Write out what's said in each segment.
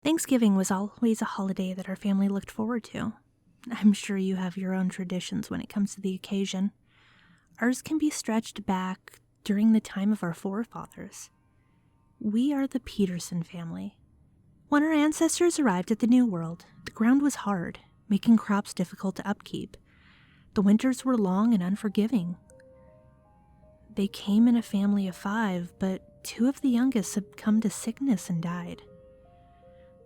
Thanksgiving was always a holiday that our family looked forward to. I'm sure you have your own traditions when it comes to the occasion. Ours can be stretched back during the time of our forefathers. We are the Peterson family. When our ancestors arrived at the New World, the ground was hard, making crops difficult to upkeep. The winters were long and unforgiving. They came in a family of 5, but 2 of the youngest succumbed to sickness and died.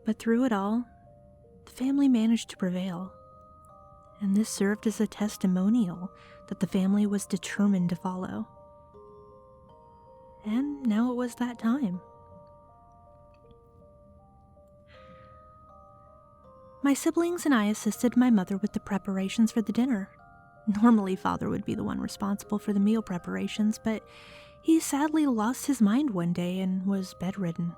But through it all, the family managed to prevail. And this served as a testimonial that the family was determined to follow. And now it was that time. My siblings and I assisted my mother with the preparations for the dinner. Normally, Father would be the one responsible for the meal preparations, but he sadly lost his mind one day and was bedridden.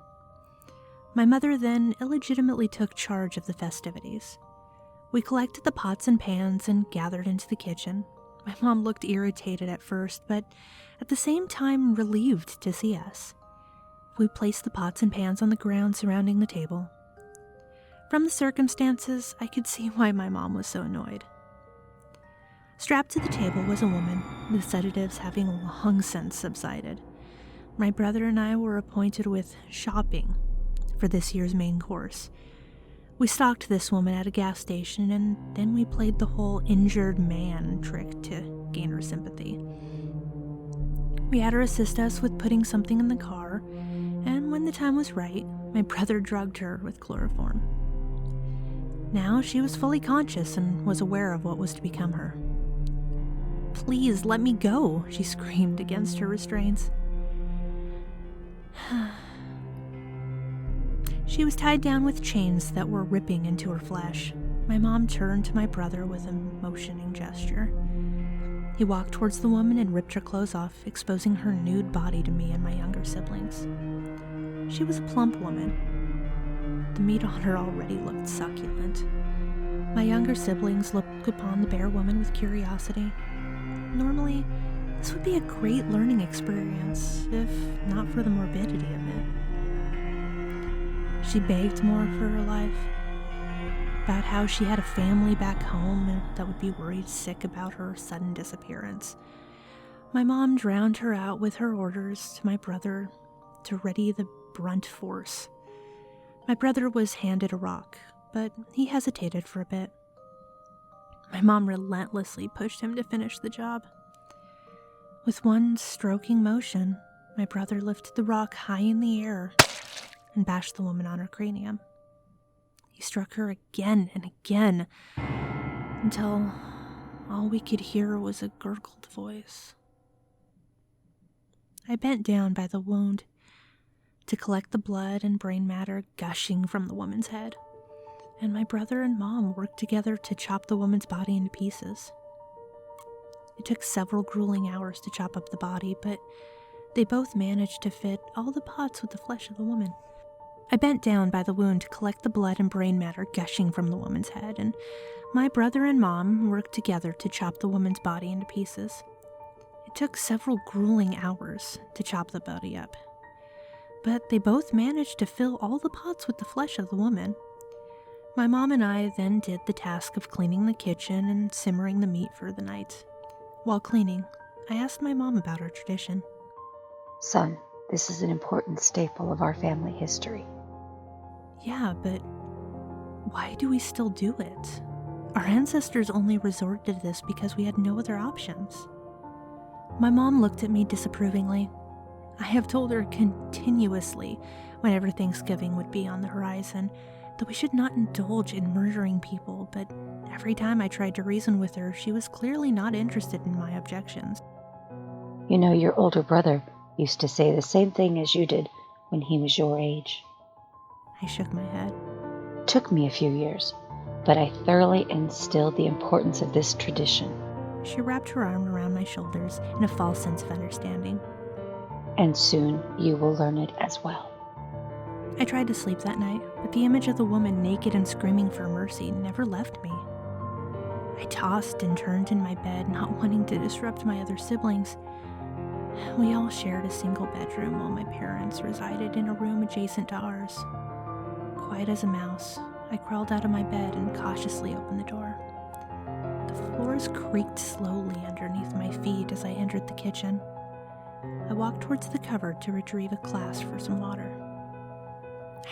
My mother then illegitimately took charge of the festivities. We collected the pots and pans and gathered into the kitchen. My mom looked irritated at first, but at the same time relieved to see us. We placed the pots and pans on the ground surrounding the table. From the circumstances, I could see why my mom was so annoyed. Strapped to the table was a woman, the sedatives having long since subsided. My brother and I were appointed with shopping for this year's main course. We stalked this woman at a gas station, and then we played the whole injured man trick to gain her sympathy. We had her assist us with putting something in the car, and when the time was right, my brother drugged her with chloroform. Now she was fully conscious and was aware of what was to become her. "Please, let me go," she screamed against her restraints. She was tied down with chains that were ripping into her flesh. My mom turned to my brother with a motioning gesture. He walked towards the woman and ripped her clothes off, exposing her nude body to me and my younger siblings. She was a plump woman. The meat on her already looked succulent. My younger siblings looked upon the bare woman with curiosity. Normally, this would be a great learning experience, if not for the morbidity of it. She begged more for her life, about how she had a family back home and that would be worried sick about her sudden disappearance. My mom drowned her out with her orders to my brother to ready the brunt force. My brother was handed a rock, but he hesitated for a bit. My mom relentlessly pushed him to finish the job. With one stroking motion, my brother lifted the rock high in the air and bashed the woman on her cranium. He struck her again and again, until all we could hear was a gurgled voice. I bent down by the wound to collect the blood and brain matter gushing from the woman's head, and my brother and mom worked together to chop the woman's body into pieces. It took several grueling hours to chop up the body, but they both managed to fit all the pots with the flesh of the woman. I bent down by the wound to collect the blood and brain matter gushing from the woman's head, and my brother and mom worked together to chop the woman's body into pieces. It took several grueling hours to chop the body up, but they both managed to fill all the pots with the flesh of the woman. My mom and I then did the task of cleaning the kitchen and simmering the meat for the night. While cleaning, I asked my mom about our tradition. "Son, this is an important staple of our family history." "Yeah, but why do we still do it? Our ancestors only resorted to this because we had no other options." My mom looked at me disapprovingly. I have told her continuously, whenever Thanksgiving would be on the horizon, that we should not indulge in murdering people, but every time I tried to reason with her, she was clearly not interested in my objections. "You know, your older brother used to say the same thing as you did when he was your age." I shook my head. "It took me a few years, but I thoroughly instilled the importance of this tradition." She wrapped her arm around my shoulders in a false sense of understanding. "And soon you will learn it as well." I tried to sleep that night, but the image of the woman naked and screaming for mercy never left me. I tossed and turned in my bed, not wanting to disrupt my other siblings. We all shared a single bedroom while my parents resided in a room adjacent to ours. Quiet as a mouse, I crawled out of my bed and cautiously opened the door. The floors creaked slowly underneath my feet as I entered the kitchen. I walked towards the cupboard to retrieve a glass for some water.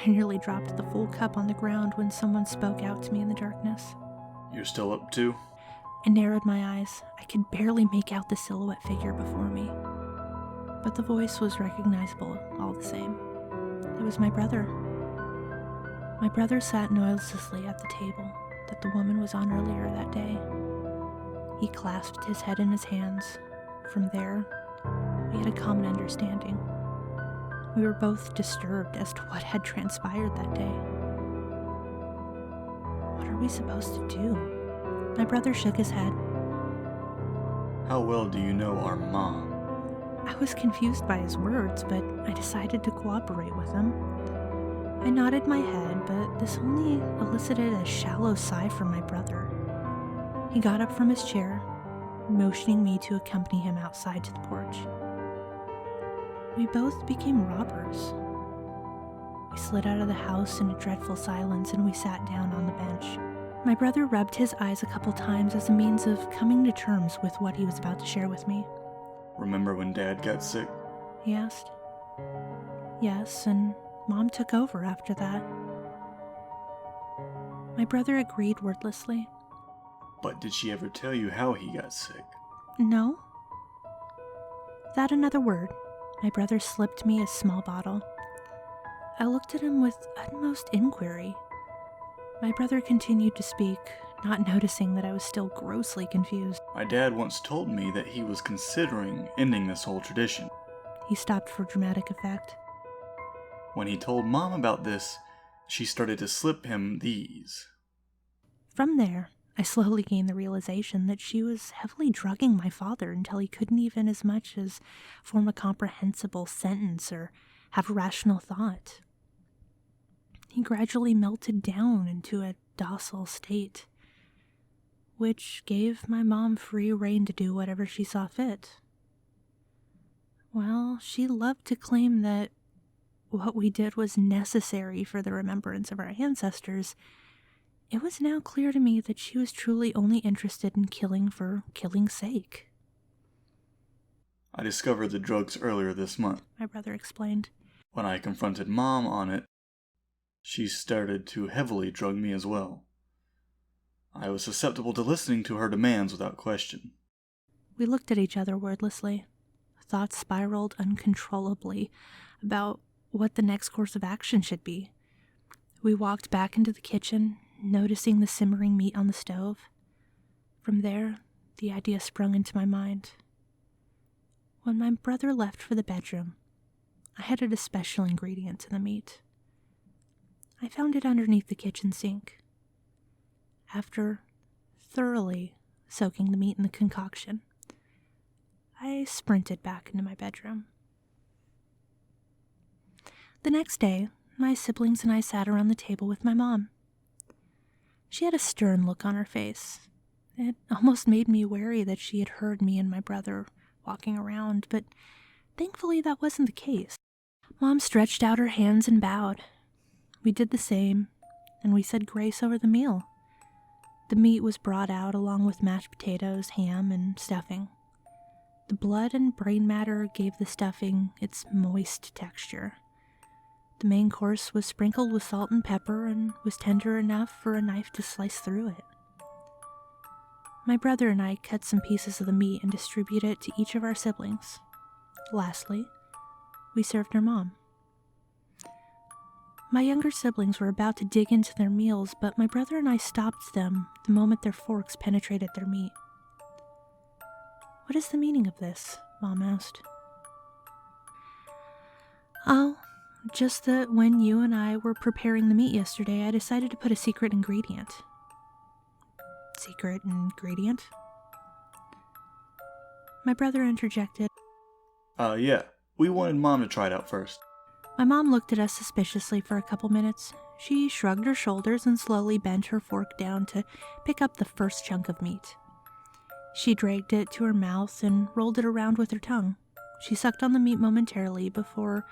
I nearly dropped the full cup on the ground when someone spoke out to me in the darkness. You're still up too? I narrowed my eyes. I could barely make out the silhouette figure before me. But the voice was recognizable all the same. It was my brother. My brother sat noiselessly at the table that the woman was on earlier that day. He clasped his head in his hands. From there, we had a common understanding. We were both disturbed as to what had transpired that day. What are we supposed to do? My brother shook his head. How well do you know our mom? I was confused by his words, but I decided to cooperate with him. I nodded my head, but this only elicited a shallow sigh from my brother. He got up from his chair, motioning me to accompany him outside to the porch. We both became robbers. We slid out of the house in a dreadful silence and we sat down on the bench. My brother rubbed his eyes a couple times as a means of coming to terms with what he was about to share with me. Remember when Dad got sick? He asked. Yes, and Mom took over after that. My brother agreed wordlessly. But did she ever tell you how he got sick? No. Without another word, my brother slipped me a small bottle. I looked at him with utmost inquiry. My brother continued to speak, not noticing that I was still grossly confused. My dad once told me that he was considering ending this whole tradition. He stopped for dramatic effect. When he told Mom about this, she started to slip him these. From there, I slowly gained the realization that she was heavily drugging my father until he couldn't even as much as form a comprehensible sentence or have rational thought. He gradually melted down into a docile state, which gave my mom free rein to do whatever she saw fit. Well, she loved to claim that what we did was necessary for the remembrance of our ancestors. It was now clear to me that she was truly only interested in killing for killing's sake. I discovered the drugs earlier this month. My brother explained. When I confronted Mom on it, she started to heavily drug me as well. I was susceptible to listening to her demands without question. We looked at each other wordlessly. Thoughts spiraled uncontrollably about what the next course of action should be. We walked back into the kitchen, noticing the simmering meat on the stove. From there, the idea sprung into my mind. When my brother left for the bedroom, I added a special ingredient to the meat. I found it underneath the kitchen sink. After thoroughly soaking the meat in the concoction, I sprinted back into my bedroom. The next day, my siblings and I sat around the table with my mom. She had a stern look on her face. It almost made me wary that she had heard me and my brother walking around, but thankfully that wasn't the case. Mom stretched out her hands and bowed. We did the same, and we said grace over the meal. The meat was brought out along with mashed potatoes, ham, and stuffing. The blood and brain matter gave the stuffing its moist texture. The main course was sprinkled with salt and pepper and was tender enough for a knife to slice through it. My brother and I cut some pieces of the meat and distributed it to each of our siblings. Lastly, we served our mom. My younger siblings were about to dig into their meals, but my brother and I stopped them the moment their forks penetrated their meat. "What is the meaning of this?" Mom asked. "Oh, just that when you and I were preparing the meat yesterday, I decided to put a secret ingredient." "Secret ingredient?" My brother interjected. Yeah, we wanted Mom to try it out first. My mom looked at us suspiciously for a couple minutes. She shrugged her shoulders and slowly bent her fork down to pick up the first chunk of meat. She dragged it to her mouth and rolled it around with her tongue. She sucked on the meat momentarily before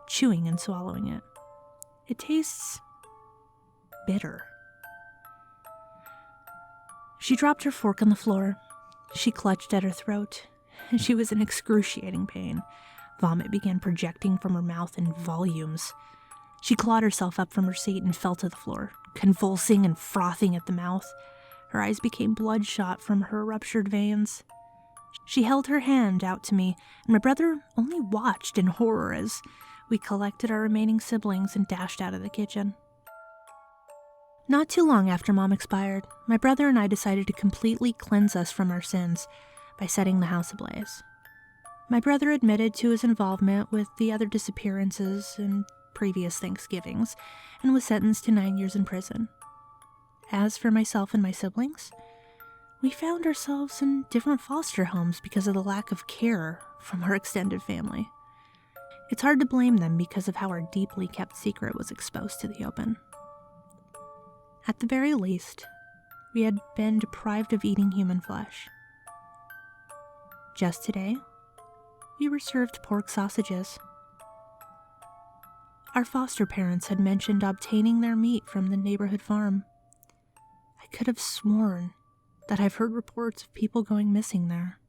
chewing and swallowing it. It tastes bitter. She dropped her fork on the floor. She clutched at her throat. She was in excruciating pain. Vomit began projecting from her mouth in volumes. She clawed herself up from her seat and fell to the floor, convulsing and frothing at the mouth. Her eyes became bloodshot from her ruptured veins. She held her hand out to me, and my brother only watched in horror as we collected our remaining siblings and dashed out of the kitchen. Not too long after Mom expired, my brother and I decided to completely cleanse us from our sins by setting the house ablaze. My brother admitted to his involvement with the other disappearances and previous Thanksgivings and was sentenced to 9 years in prison. As for myself and my siblings, we found ourselves in different foster homes because of the lack of care from our extended family. It's hard to blame them because of how our deeply kept secret was exposed to the open. At the very least, we had been deprived of eating human flesh. Just today, we were served pork sausages. Our foster parents had mentioned obtaining their meat from the neighborhood farm. I could have sworn that I've heard reports of people going missing there.